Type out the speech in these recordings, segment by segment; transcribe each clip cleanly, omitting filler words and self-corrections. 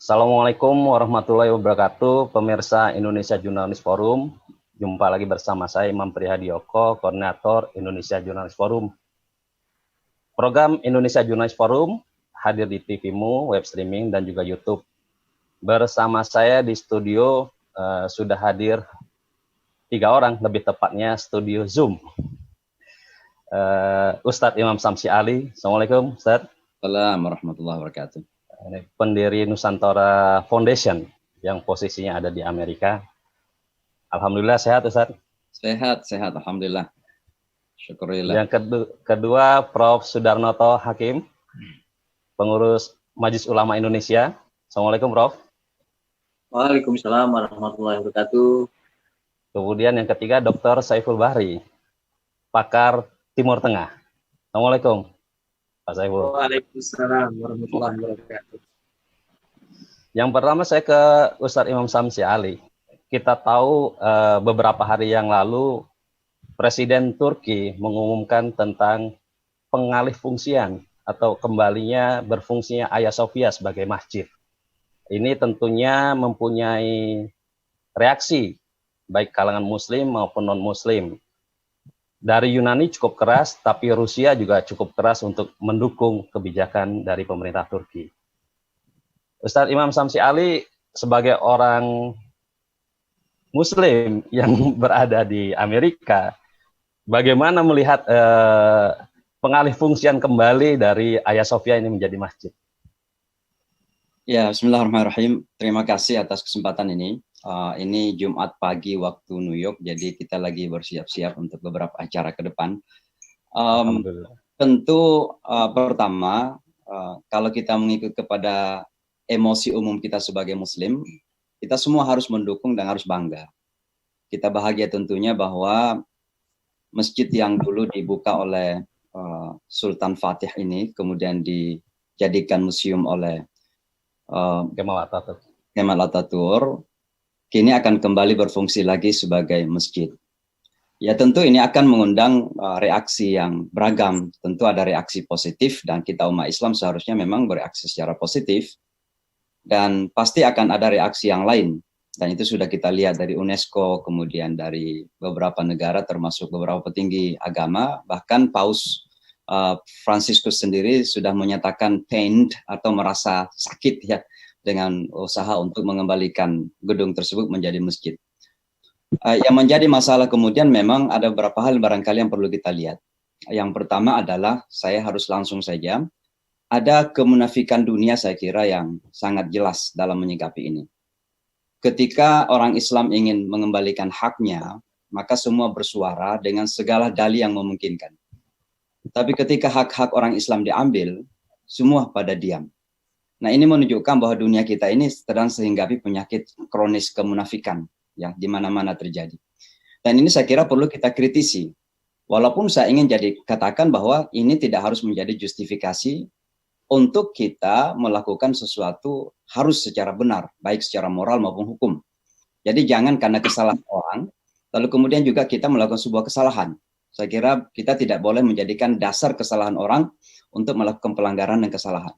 Assalamualaikum warahmatullahi wabarakatuh, pemirsa Indonesia Jurnalis Forum. Jumpa lagi bersama saya Imam Prihadioko, Koordinator Indonesia Jurnalis Forum. Program Indonesia Jurnalis Forum hadir di TV-mu, web streaming, dan juga YouTube. Bersama saya di studio sudah hadir 3 orang, lebih tepatnya studio Zoom. Ustadz Imam Samsi Ali. Assalamualaikum, Ustadz. Assalamualaikum warahmatullahi wabarakatuh. Pendiri Nusantara Foundation yang posisinya ada di Amerika. Alhamdulillah sehat, Ustaz. Sehat, alhamdulillah. Syukurillah. Yang kedua, Prof. Sudarnoto Hakim, pengurus Majelis Ulama Indonesia. Assalamualaikum, Prof. Waalaikumsalam warahmatullahi wabarakatuh. Kemudian yang ketiga, Dr. Saiful Bahri, pakar Timur Tengah. Assalamualaikum, Pak Saiful. Waalaikumsalam warahmatullahi wabarakatuh. Yang pertama saya ke Ustadz Imam Samsi Ali. Kita tahu beberapa hari yang lalu Presiden Turki mengumumkan tentang pengalih fungsian atau kembalinya berfungsinya Hagia Sophia sebagai masjid. Ini tentunya mempunyai reaksi baik kalangan Muslim maupun non-Muslim. Dari Yunani cukup keras, tapi Rusia juga cukup keras untuk mendukung kebijakan dari pemerintah Turki. Ustadz Imam Samsi Ali sebagai orang Muslim yang berada di Amerika, bagaimana melihat pengalih fungsian kembali dari Hagia Sophia ini menjadi masjid? Ya, bismillahirrahmanirrahim. Terima kasih atas kesempatan ini. Ini Jumat pagi waktu New York, jadi kita lagi bersiap-siap untuk beberapa acara ke depan. Tentu pertama, kalau kita mengikut kepada emosi umum kita sebagai Muslim, kita semua harus mendukung dan harus bangga. Kita bahagia tentunya bahwa masjid yang dulu dibuka oleh Sultan Fatih ini, kemudian dijadikan museum oleh Kemal Atatürk, kini akan kembali berfungsi lagi sebagai masjid. Ya tentu ini akan mengundang reaksi yang beragam. Tentu ada reaksi positif dan kita umat Islam seharusnya memang bereaksi secara positif. Dan pasti akan ada reaksi yang lain. Dan itu sudah kita lihat dari UNESCO, kemudian dari beberapa negara termasuk beberapa petinggi agama. Bahkan Paus Franciscus sendiri sudah menyatakan pained atau merasa sakit ya dengan usaha untuk mengembalikan gedung tersebut menjadi masjid. Yang menjadi masalah kemudian memang ada beberapa hal barangkali yang perlu kita lihat. Yang pertama adalah saya harus langsung saja, ada kemunafikan dunia saya kira yang sangat jelas dalam menyikapi ini. Ketika orang Islam ingin mengembalikan haknya, maka semua bersuara dengan segala dalih yang memungkinkan. Tapi ketika hak-hak orang Islam diambil, semua pada diam. Nah ini menunjukkan bahwa dunia kita ini sedang sehinggapi penyakit kronis kemunafikan yang di mana-mana terjadi. Dan ini saya kira perlu kita kritisi. Walaupun saya ingin katakan bahwa ini tidak harus menjadi justifikasi untuk kita melakukan sesuatu harus secara benar, baik secara moral maupun hukum. Jadi jangan karena kesalahan orang, lalu kemudian juga kita melakukan sebuah kesalahan. Saya kira kita tidak boleh menjadikan dasar kesalahan orang untuk melakukan pelanggaran dan kesalahan.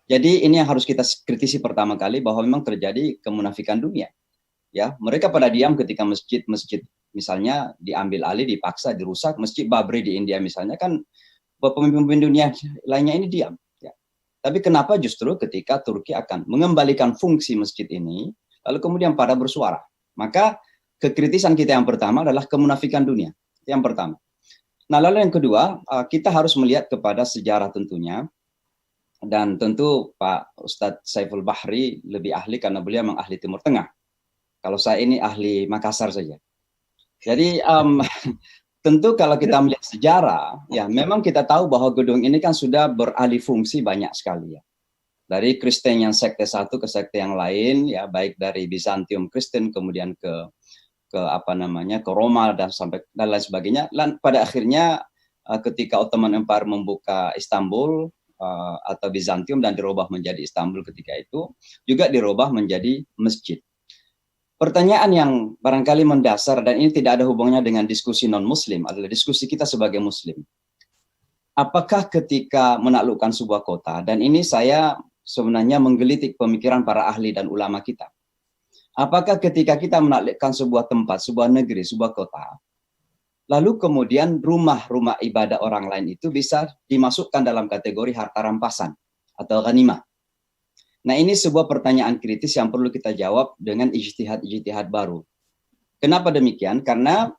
Jadi ini yang harus kita kritisi pertama kali bahwa memang terjadi kemunafikan dunia. Ya, mereka pada diam ketika masjid-masjid misalnya diambil alih, dipaksa, dirusak. Masjid Babri di India misalnya kan pemimpin dunia lainnya ini diam. Ya. Tapi kenapa justru ketika Turki akan mengembalikan fungsi masjid ini, lalu kemudian pada bersuara? Maka kekritisan kita yang pertama adalah kemunafikan dunia. Yang pertama. Nah lalu yang kedua, kita harus melihat kepada sejarah tentunya. Dan tentu Pak Ustadz Saiful Bahri lebih ahli karena beliau memang ahli Timur Tengah. Kalau saya ini ahli Makassar saja. Jadi tentu kalau kita melihat sejarah, ya memang kita tahu bahwa gedung ini kan sudah beralih fungsi banyak sekali ya. Dari Kristen yang sekte satu ke sekte yang lain, ya baik dari Bizantium Kristen kemudian ke Roma dan sampai dan lain sebagainya. Dan pada akhirnya ketika Ottoman Empire membuka Istanbul atau Bizantium dan dirubah menjadi Istanbul ketika itu juga dirubah menjadi masjid. Pertanyaan yang barangkali mendasar dan ini tidak ada hubungannya dengan diskusi non-Muslim adalah diskusi kita sebagai Muslim. Apakah ketika menaklukkan sebuah kota, dan ini saya sebenarnya menggelitik pemikiran para ahli dan ulama kita. Apakah ketika kita menaklukkan sebuah tempat, sebuah negeri, sebuah kota, lalu kemudian rumah-rumah ibadah orang lain itu bisa dimasukkan dalam kategori harta rampasan atau ghanimah? Nah, ini sebuah pertanyaan kritis yang perlu kita jawab dengan ijtihad baru. Kenapa demikian? Karena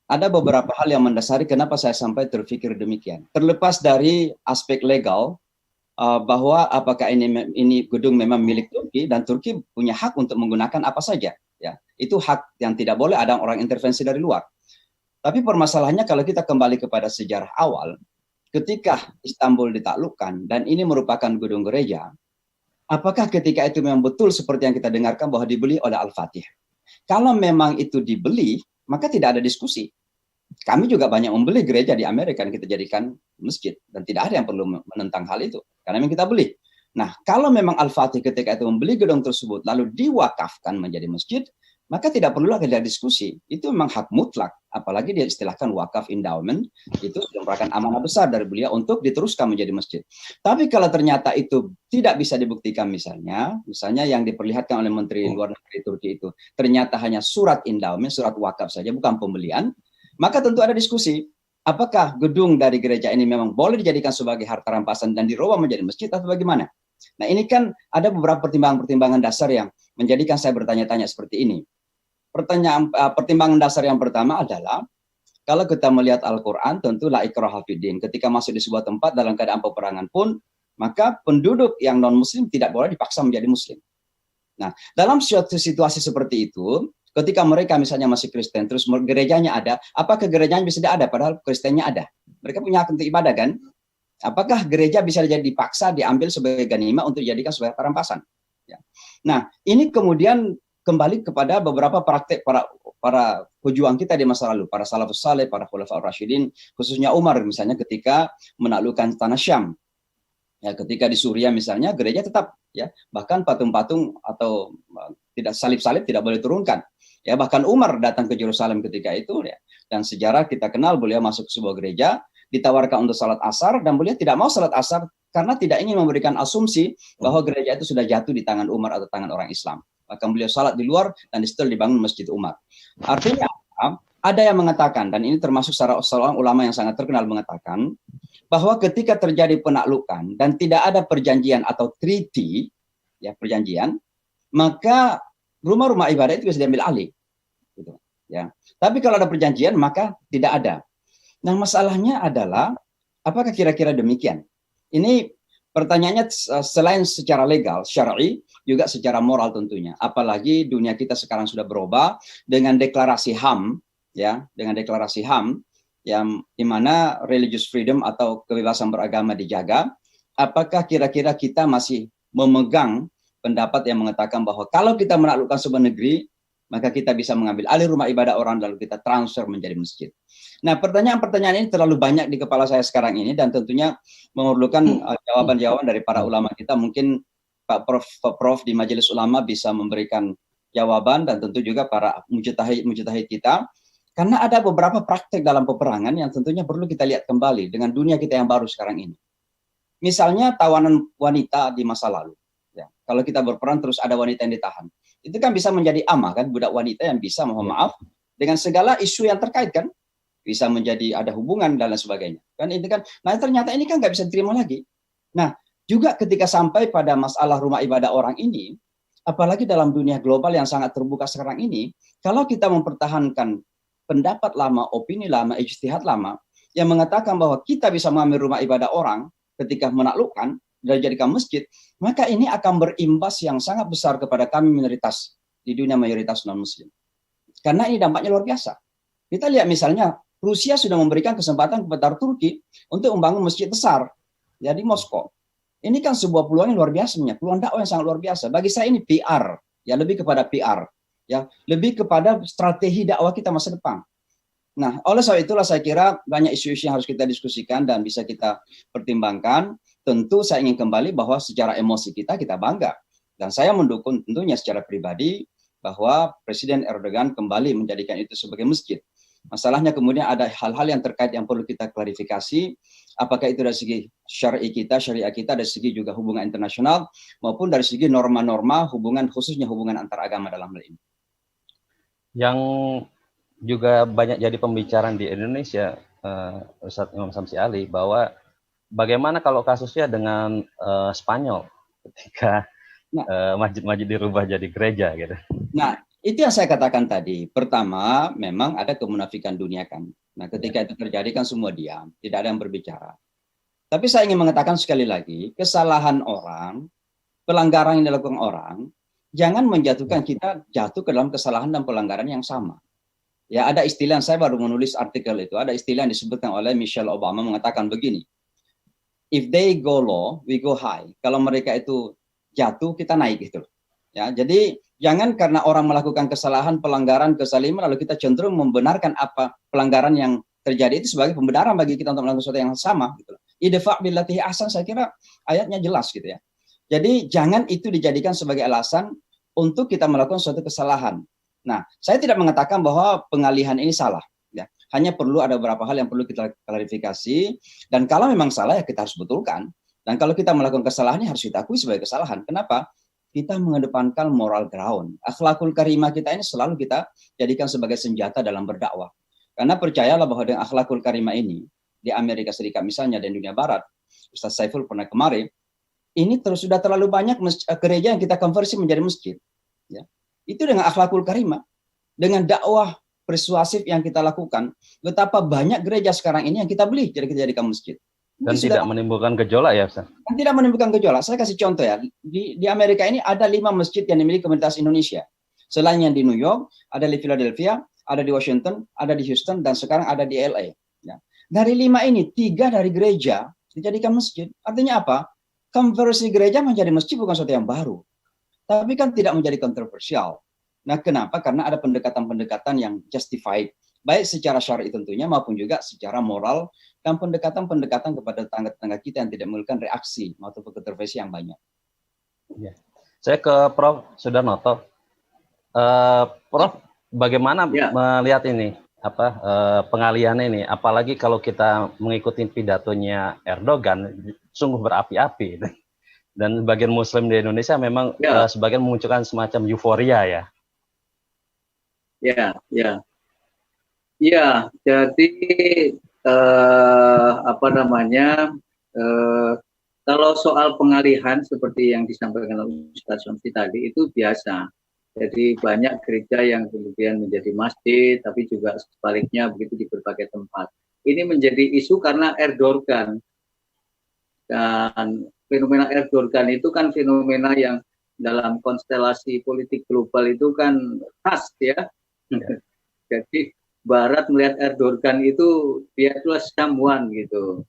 ada beberapa hal yang mendasari kenapa saya sampai terpikir demikian. Terlepas dari aspek legal, bahwa apakah ini gedung memang milik Turki dan Turki punya hak untuk menggunakan apa saja, ya itu hak yang tidak boleh ada orang intervensi dari luar. Tapi permasalahannya kalau kita kembali kepada sejarah awal, ketika Istanbul ditaklukkan dan ini merupakan gedung gereja, apakah ketika itu memang betul seperti yang kita dengarkan bahwa dibeli oleh Al-Fatih? Kalau memang itu dibeli, maka tidak ada diskusi. Kami juga banyak membeli gereja di Amerika yang kita jadikan masjid dan tidak ada yang perlu menentang hal itu karena memang kita beli. Nah, kalau memang Al-Fatih ketika itu membeli gedung tersebut lalu diwakafkan menjadi masjid, maka tidak perlu lagi ada diskusi. Itu memang hak mutlak, apalagi dia istilahkan wakaf endowment, itu merupakan amanah besar dari beliau untuk diteruskan menjadi masjid. Tapi kalau ternyata itu tidak bisa dibuktikan misalnya yang diperlihatkan oleh Menteri Luar Negeri Turki itu ternyata hanya surat endowment, surat wakaf saja, bukan pembelian, maka tentu ada diskusi, apakah gedung dari gereja ini memang boleh dijadikan sebagai harta rampasan dan dirubah menjadi masjid atau bagaimana? Nah, ini kan ada beberapa pertimbangan-pertimbangan dasar yang menjadikan saya bertanya-tanya seperti ini. Pertimbangan dasar yang pertama adalah, kalau kita melihat Al-Quran, tentu la ikraha fiddin. Ketika masuk di sebuah tempat dalam keadaan peperangan pun, maka penduduk yang non-muslim tidak boleh dipaksa menjadi muslim. Nah, dalam suatu situasi seperti itu, ketika mereka misalnya masih Kristen, terus gerejanya ada, apakah gerejanya bisa ada padahal Kristennya ada? Mereka punya hak untuk ibadah kan? Apakah gereja bisa jadi dipaksa diambil sebagai ghanimah untuk dijadikan sebagai rampasan? Ya. Nah, ini kemudian kembali kepada beberapa praktek para pejuang kita di masa lalu, para salafus saleh, para khulafaur rasyidin, khususnya Umar misalnya ketika menaklukkan tanah Syam. Ya, ketika di Suriah misalnya gereja tetap, ya, bahkan patung-patung atau tidak salib-salib tidak boleh turunkan. Ya, bahkan Umar datang ke Yerusalem ketika itu, ya, dan sejarah kita kenal beliau masuk ke sebuah gereja, ditawarkan untuk salat asar dan beliau tidak mau salat asar karena tidak ingin memberikan asumsi bahwa gereja itu sudah jatuh di tangan Umar atau tangan orang Islam. Bahkan beliau salat di luar dan setelah dibangun Masjid Umar. Artinya ada yang mengatakan, dan ini termasuk seorang ulama yang sangat terkenal mengatakan, bahwa ketika terjadi penaklukan dan tidak ada perjanjian atau treaty, ya perjanjian, maka rumah-rumah ibadah itu bisa diambil alih, gitu, ya. Tapi kalau ada perjanjian maka tidak ada. Nah, masalahnya adalah apakah kira-kira demikian? Ini pertanyaannya selain secara legal, syar'i, juga secara moral tentunya. Apalagi dunia kita sekarang sudah berubah dengan deklarasi HAM, ya, dengan deklarasi HAM yang dimana religious freedom atau kebebasan beragama dijaga. Apakah kira-kira kita masih memegang pendapat yang mengatakan bahwa kalau kita menaklukkan sebuah negeri, maka kita bisa mengambil alih rumah ibadah orang lalu kita transfer menjadi masjid. Nah, pertanyaan-pertanyaan ini terlalu banyak di kepala saya sekarang ini dan tentunya memerlukan jawaban-jawaban dari para ulama kita. Mungkin Pak Prof di Majelis Ulama bisa memberikan jawaban dan tentu juga para mujtahid kita. Karena ada beberapa praktek dalam peperangan yang tentunya perlu kita lihat kembali dengan dunia kita yang baru sekarang ini. Misalnya tawanan wanita di masa lalu. Ya, kalau kita berperang terus ada wanita yang ditahan, itu kan bisa menjadi amah kan, budak wanita yang bisa mohon maaf dengan segala isu yang terkait kan, bisa menjadi ada hubungan dan lain sebagainya kan, itu kan. Nah, ternyata ini kan nggak bisa diterima lagi. Nah, juga ketika sampai pada masalah rumah ibadah orang ini, apalagi dalam dunia global yang sangat terbuka sekarang ini, kalau kita mempertahankan pendapat lama, opini lama, ijtihad lama yang mengatakan bahwa kita bisa mengambil rumah ibadah orang ketika menaklukkan dan dijadikan masjid, maka ini akan berimbas yang sangat besar kepada kami minoritas di dunia mayoritas non-muslim. Karena ini dampaknya luar biasa. Kita lihat misalnya, Rusia sudah memberikan kesempatan kepada Turki untuk membangun masjid besar ya di Moskow. Ini kan sebuah peluang yang luar biasa, peluang dakwah yang sangat luar biasa. Bagi saya ini PR, ya lebih kepada PR, ya lebih kepada strategi dakwah kita masa depan. Nah, oleh sebab itulah saya kira banyak isu-isu yang harus kita diskusikan dan bisa kita pertimbangkan. Tentu saya ingin kembali bahwa secara emosi kita bangga. Dan saya mendukung tentunya secara pribadi bahwa Presiden Erdogan kembali menjadikan itu sebagai masjid. Masalahnya kemudian ada hal-hal yang terkait yang perlu kita klarifikasi, apakah itu dari segi syariah kita, dari segi juga hubungan internasional, maupun dari segi norma-norma hubungan, khususnya hubungan antar agama dalam hal ini. Yang juga banyak jadi pembicaraan di Indonesia, Ustadz Imam Samsi Ali, bahwa bagaimana kalau kasusnya dengan Spanyol ketika masjid-masjid dirubah jadi gereja gitu. Nah, itu yang saya katakan tadi. Pertama, memang ada kemunafikan dunia kan. Nah, ketika itu terjadi kan semua diam, tidak ada yang berbicara. Tapi saya ingin mengatakan sekali lagi, kesalahan orang, pelanggaran yang dilakukan orang, jangan menjatuhkan kita jatuh ke dalam kesalahan dan pelanggaran yang sama. Ya, ada istilah, saya baru menulis artikel itu, ada istilah yang disebutkan oleh Michelle Obama mengatakan begini, if they go low, we go high. Kalau mereka itu jatuh, kita naik gitu. Ya, jadi jangan karena orang melakukan kesalahan, pelanggaran, kezaliman, lalu kita cenderung membenarkan apa pelanggaran yang terjadi itu sebagai pembenaran bagi kita untuk melakukan sesuatu yang sama. Gitu. Idfa' billati ahsan, saya kira ayatnya jelas gitu ya. Jadi jangan itu dijadikan sebagai alasan untuk kita melakukan suatu kesalahan. Nah, saya tidak mengatakan bahwa pengalihan ini salah. Ya. Hanya perlu ada beberapa hal yang perlu kita klarifikasi. Dan kalau memang salah ya kita harus betulkan. Dan kalau kita melakukan kesalahan harus kita akui sebagai kesalahan. Kenapa? Kita mengedepankan moral ground. Akhlakul karimah kita ini selalu kita jadikan sebagai senjata dalam berdakwah. Karena percayalah bahwa dengan akhlakul karimah ini, di Amerika Serikat misalnya dan dunia barat, Ustaz Saiful pernah kemarin, ini sudah terlalu banyak gereja yang kita konversi menjadi masjid. Ya. Itu dengan akhlakul karimah, dengan dakwah persuasif yang kita lakukan, betapa banyak gereja sekarang ini yang kita beli, jadi kita jadikan masjid. Dan tidak menimbulkan gejolak ya, Ustaz? Tidak menimbulkan gejolak. Saya kasih contoh ya. Di Amerika ini ada 5 masjid yang dimiliki komunitas Indonesia. Selain yang di New York, ada di Philadelphia, ada di Washington, ada di Houston, dan sekarang ada di LA. Ya. Dari 5 ini, 3 dari gereja dijadikan masjid. Artinya apa? Konversi gereja menjadi masjid bukan sesuatu yang baru. Tapi kan tidak menjadi kontroversial. Nah, kenapa? Karena ada pendekatan-pendekatan yang justified. Baik secara syar'i tentunya maupun juga secara moral dan pendekatan-pendekatan kepada tetangga-tetangga kita yang tidak menimbulkan reaksi maupun kontroversi yang banyak. Ya. Saya ke Prof. Sudarnoto. Prof, bagaimana melihat ini pengalihan ini? Apalagi kalau kita mengikuti pidatonya Erdogan, sungguh berapi-api. Dan bagian Muslim di Indonesia memang sebagian memunculkan semacam euforia ya. Ya, jadi kalau soal pengalihan seperti yang disampaikan oleh Ustaz Samsi tadi itu biasa. Jadi banyak gereja yang kemudian menjadi masjid, tapi juga sebaliknya begitu di berbagai tempat. Ini menjadi isu karena Erdogan. Dan fenomena Erdogan itu kan fenomena yang dalam konstelasi politik global itu kan khas ya. Jadi Barat melihat Erdogan itu dia itulah someone gitu.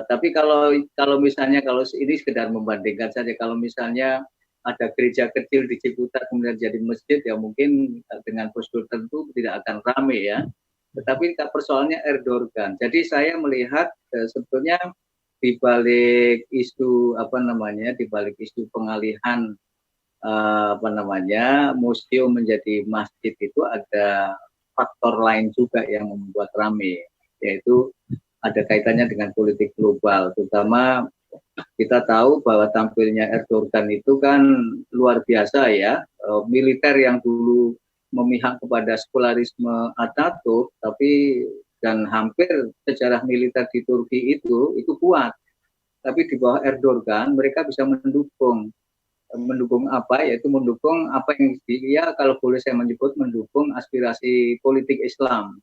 Tapi kalau misalnya kalau ini sekedar membandingkan saja, kalau misalnya ada gereja kecil di Ciputat kemudian jadi masjid ya mungkin dengan prosedur tentu tidak akan ramai ya. Tetapi persoalannya Erdogan. Jadi saya melihat sebetulnya di balik isu di balik isu pengalihan museum menjadi masjid itu ada faktor lain juga yang membuat ramai, yaitu ada kaitannya dengan politik global, terutama kita tahu bahwa tampilnya Erdogan itu kan luar biasa ya, militer yang dulu memihak kepada sekularisme Atatürk, tapi dan hampir sejarah militer di Turki itu kuat, tapi di bawah Erdogan mereka bisa mendukung apa, yaitu mendukung apa yang dia kalau boleh saya menyebut mendukung aspirasi politik Islam.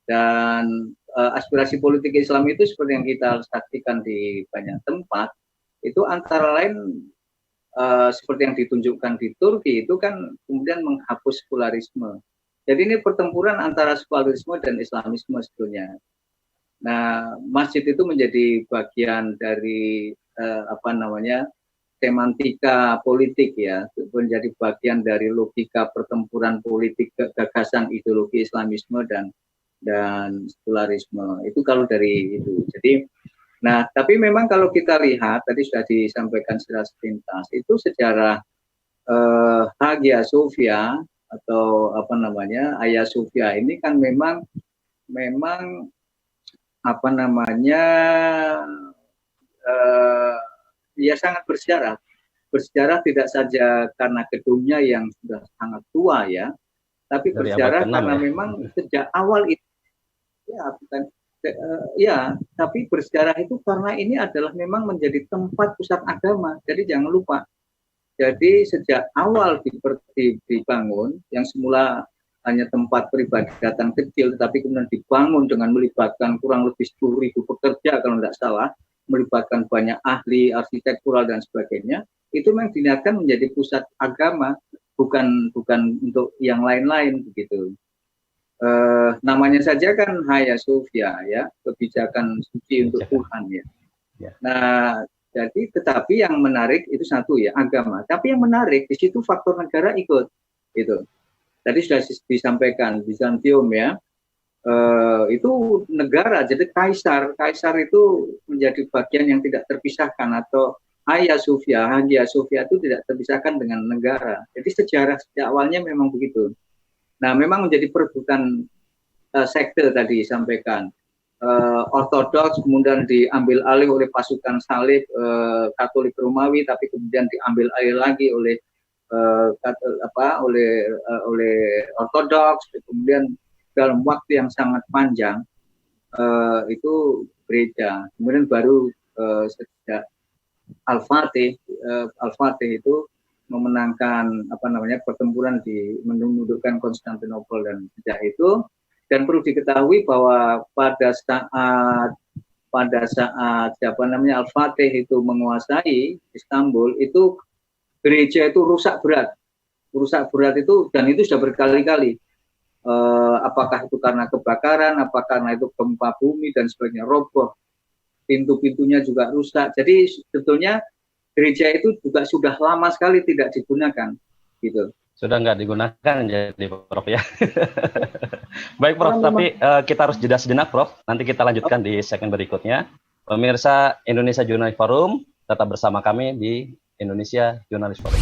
Dan aspirasi politik Islam itu seperti yang kita saksikan di banyak tempat, itu antara lain seperti yang ditunjukkan di Turki itu kan kemudian menghapus sekularisme. Jadi ini pertempuran antara sekularisme dan Islamisme sebetulnya. Nah, masjid itu menjadi bagian dari semantika politik ya, menjadi bagian dari logika pertempuran politik gagasan ideologi Islamisme dan sekularisme. Itu kalau dari itu. Jadi, nah tapi memang kalau kita lihat tadi sudah disampaikan secara sepintas itu sejarah Hagia Sophia atau apa namanya Hagia Sophia ini kan memang apa namanya ya sangat bersejarah tidak saja karena gedungnya yang sudah sangat tua ya, tapi Dari bersejarah abad ke-6 karena ya. memang sejak awal itu ya bukan ya, tapi bersejarah itu karena ini adalah memang menjadi tempat pusat agama. Jadi jangan lupa. Jadi sejak awal dibangun, yang semula hanya tempat peribadatan kecil, tetapi kemudian dibangun dengan melibatkan kurang lebih 10.000 pekerja kalau tidak salah, melibatkan banyak ahli, arsitektural dan sebagainya, itu memang diniatkan menjadi pusat agama, bukan untuk yang lain-lain begitu. Namanya saja kan Hagia Sophia ya, kebijakan suci untuk Tuhan ya. Nah, jadi tetapi yang menarik itu satu ya agama. Tapi yang menarik di situ faktor negara ikut itu. Tadi sudah disampaikan Bizantium ya. Itu negara, jadi kaisar itu menjadi bagian yang tidak terpisahkan, atau Hagia Sophia itu tidak terpisahkan dengan negara. Jadi sejarah sejak awalnya memang begitu. Nah, memang menjadi perebutan sekte tadi disampaikan. Ortodoks kemudian diambil alih oleh pasukan salib Katolik Romawi, tapi kemudian diambil alih lagi oleh oleh Ortodoks, kemudian dalam waktu yang sangat panjang itu gereja. Kemudian baru sejak Al-Fatih itu memenangkan pertempuran menundukkan Konstantinopel, dan sejak itu, dan perlu diketahui bahwa pada saat Al-Fatih itu menguasai Istanbul, itu gereja itu rusak berat itu, dan itu sudah berkali-kali. Apakah itu karena kebakaran, apakah karena itu gempa bumi dan sebagainya, roboh, pintu-pintunya juga rusak. Jadi sebetulnya gereja itu juga sudah lama sekali tidak digunakan, gitu. Sudah nggak digunakan jadi Prof ya. Baik Prof, tapi kita harus jeda sejenak Prof. Nanti kita lanjutkan di segmen berikutnya. Pemirsa Indonesia Journalist Forum, tetap bersama kami di Indonesia Journalist Forum.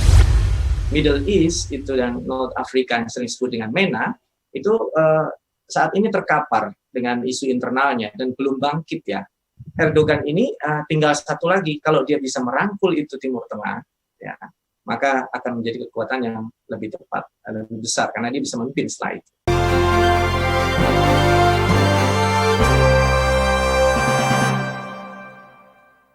Middle East itu dan North Africa yang sering disebut dengan MENA itu saat ini terkapar dengan isu internalnya dan belum bangkit ya. Erdogan ini tinggal satu lagi, kalau dia bisa merangkul itu Timur Tengah, ya, maka akan menjadi kekuatan yang lebih tepat, lebih besar, karena dia bisa memimpin setelah itu.